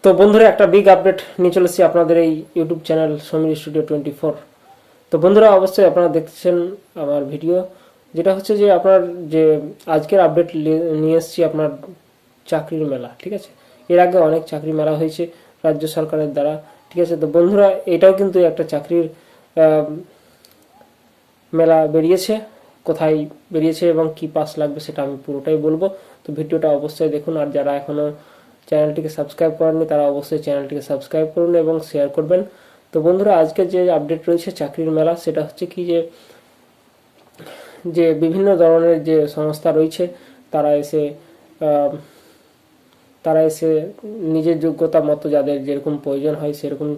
তো বন্ধুরা একটা বিগ আপডেট নিয়ে চলেছি আপনাদের এই ইউটিউব চ্যানেল সমীর স্টুডিও 24। তো বন্ধুরা অবশ্যই আপনারা দেখছেন আমার ভিডিও, যেটা হচ্ছে যে আপনার যে আজকের আপডেট নিয়ে এসেছি আপনার চাকরির মেলা। ঠিক আছে, এর আগে অনেক চাকরি মেলা হয়েছে রাজ্য সরকারের দ্বারা। ঠিক আছে, তো বন্ধুরা এটাও কিন্তু একটা চাকরির মেলা বেরিয়েছে। কোথায় বেরিয়েছে এবং কি পাস লাগবে সেটা আমি পুরোটাই বলবো। তো ভিডিওটা অবশ্যই দেখুন, আর যারা এখনও চ্যানেলটিকে সাবস্ক্রাইব করেননি তারা অবশ্যই চ্যানেলটিকে সাবস্ক্রাইব করুন এবং শেয়ার করবেন। তো বন্ধুরা আজকে যে আপডেট রয়েছে চাকরির মেলা, সেটা হচ্ছে কি যে যে বিভিন্ন ধরনের যে সংস্থা রয়েছে তারা এসে তারা এসে নিজের যোগ্যতা মতো যাদের যেরকম প্রয়োজন হয় সেরকম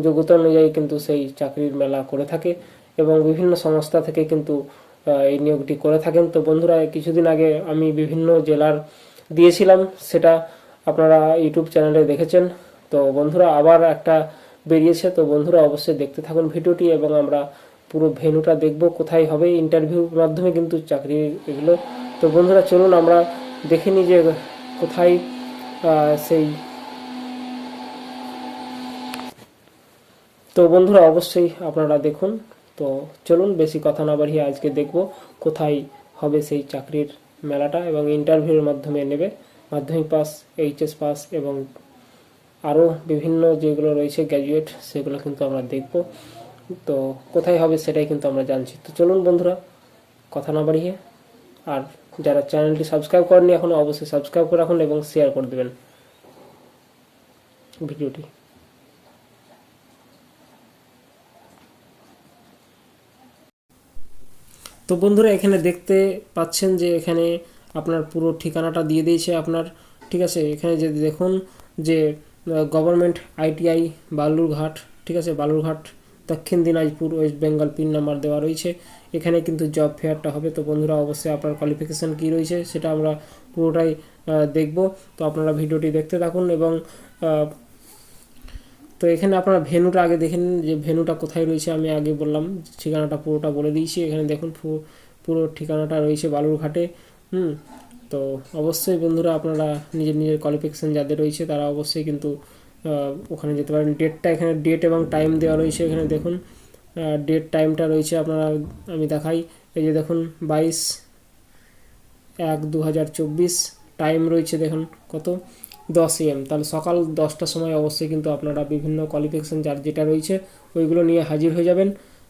যোগ্যতা অনুযায়ী কিন্তু সেই চাকরির মেলা করে থাকে এবং বিভিন্ন সংস্থা থেকে কিন্তু এই নিয়োগটি করে থাকেন। তো বন্ধুরা কিছুদিন আগে আমি বিভিন্ন জেলার দিয়েছিলাম, সেটা আপনারা ইউটিউব চ্যানেলে দেখেছেন। তো বন্ধুরা আবার একটা বেরিয়েছে, তো বন্ধুরা অবশ্যই দেখতে থাকুন ভিডিওটি এবং আমরা পুরো ভেন্যুটা দেখব কোথায় হবে। ইন্টারভিউর মাধ্যমে কিন্তু চাকরি এগুলো। তো বন্ধুরা চলুন আমরা দেখে নিই যে কোথায় সেই। তো বন্ধুরা অবশ্যই আপনারা দেখুন। তো চলুন বেশি কথা না বাড়িয়ে আজকে দেখব কোথায় হবে সেই চাকরির মেলাটা এবং ইন্টারভিউর মাধ্যমে নেবে মাধ্যমিক পাস, এইচএস পাস এবং আরও বিভিন্ন যেগুলো রয়েছে গ্র্যাজুয়েট, সেগুলো কিন্তু আমরা দেখব। তো কোথায় হবে সেটাই কিন্তু আমরা জানছি। তো চলুন বন্ধুরা কথা না বাড়িয়ে, আর যারা চ্যানেলটি সাবস্ক্রাইব করেননি এখনও অবশ্যই সাবস্ক্রাইব করে রাখুন এবং শেয়ার করে দেবেন ভিডিওটি। তো বন্ধুরা এখানে দেখতে পাচ্ছেন যে এখানে আপনার পুরো ঠিকানাটা দিয়ে দিয়েছে আপনার। ঠিক আছে, এখানে যদি দেখুন যে গভর্নমেন্ট আইটিআই বালুরঘাট, ঠিক আছে, বালুরঘাট দক্ষিণ Dinajpur West Bengal pin number দেওয়া রয়েছে। এখানে কিন্তু জব ফেয়ারটা হবে। তো বন্ধুরা অবশ্যই আপনার কোয়ালিফিকেশান কী রয়েছে সেটা আমরা পুরোটাই দেখব। তো আপনারা ভিডিওটি দেখতে থাকুন এবং তো এখানে আপনারা ভেন্যুটা আগে দেখেন যে ভেন্যুটা কোথায় রয়েছে। আমি আগে বললাম, ঠিকানাটা পুরোটা বলে দিয়েছি। এখানে দেখুন পুরো ঠিকানাটা রয়েছে বালুরঘাটে। তো অবশ্যই বন্ধুরা আপনারা নিজের নিজের কোয়ালিফিকেশান যাদের রয়েছে তারা অবশ্যই কিন্তু ওখানে যেতে পারেন। ডেটটা এখানে ডেট এবং টাইম দেওয়া রয়েছে। এখানে দেখুন ডেট টাইমটা রয়েছে আপনারা, আমি দেখাই। এই যে দেখুন 22/1/2024 টাইম রয়েছে দেখুন কত 10 AM। তাহলে সকাল 10টার সময় অবশ্যই কিন্তু আপনারা বিভিন্ন কোয়ালিফিকেশান যার যেটা রয়েছে ওইগুলো নিয়ে হাজির হয়ে যাবেন।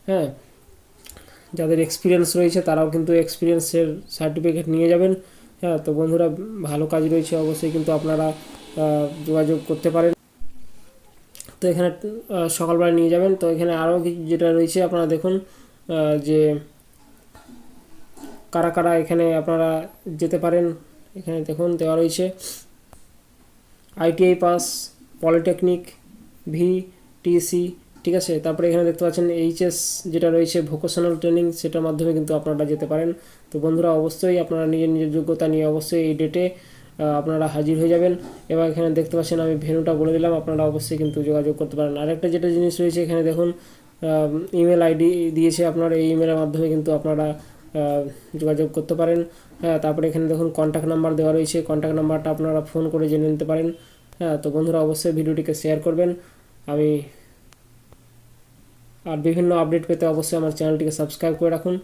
হ্যাঁ, যাদের এক্সপিরিয়েন্স রয়েছে তারাও কিন্তু এক্সপিরিয়েন্সের সার্টিফিকেট নিয়ে যাবেন। হ্যাঁ, তো বন্ধুরা ভালো কাজ রয়েছে, অবশ্যই কিন্তু আপনারা যোগাযোগ করতে পারেন। তো এখানে সকালবেলা নিয়ে যাবেন। তো এখানে আরও যেটা রয়েছে আপনারা দেখুন যে কারা কারা এখানে আপনারা যেতে পারেন। এখানে দেখুন দেওয়া রয়েছে আইটিআই পাস, পলিটেকনিক, ভিটিসি, ঠিক আছে। তারপরে এখানে দেখতে পাচ্ছেন এইচএস যেটা রয়েছে ভোকেশনাল ট্রেনিং, সেটার মাধ্যমে কিন্তু আপনারা যেতে পারেন। তো বন্ধুরা অবশ্যই আপনারা নিজের নিজের যোগ্যতা নিয়ে অবশ্যই এই ডেটে আপনারা হাজির হয়ে যাবেন। এবং এখানে দেখতে পাচ্ছেন আমি ভেন্যুটা বলে দিলাম, আপনারা অবশ্যই কিন্তু যোগাযোগ করতে পারেন। আরেকটা যেটা জিনিস রয়েছে এখানে দেখুন ইমেল আইডি দিয়েছে আপনার, এই ইমেলের মাধ্যমে কিন্তু আপনারা যোগাযোগ করতে পারেন। হ্যাঁ, তারপরে এখানে দেখুন কন্ট্যাক্ট নাম্বার দেওয়া রয়েছে, কন্ট্যাক্ট নাম্বারটা আপনারা ফোন করে জেনে নিতে পারেন। হ্যাঁ, তো বন্ধুরা অবশ্যই ভিডিওটিকে শেয়ার করবেন। আর বিভিন্ন আপডেট পেতে অবশ্যই আমার চ্যানেলটিকে সাবস্ক্রাইব করে রাখুন।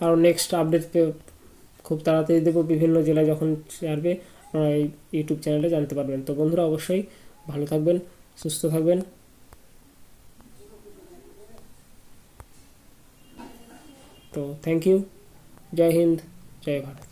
আর নেক্সট আপডেট খুব তাড়াতাড়ি দেবো, বিভিন্ন জেলায় যখন ছাড়বে আপনারা এই ইউটিউব চ্যানেলে জানতে পারবেন। তো বন্ধুরা অবশ্যই ভালো থাকবেন, সুস্থ থাকবেন। তো থ্যাংক ইউ, জয় হিন্দ, জয় ভারত।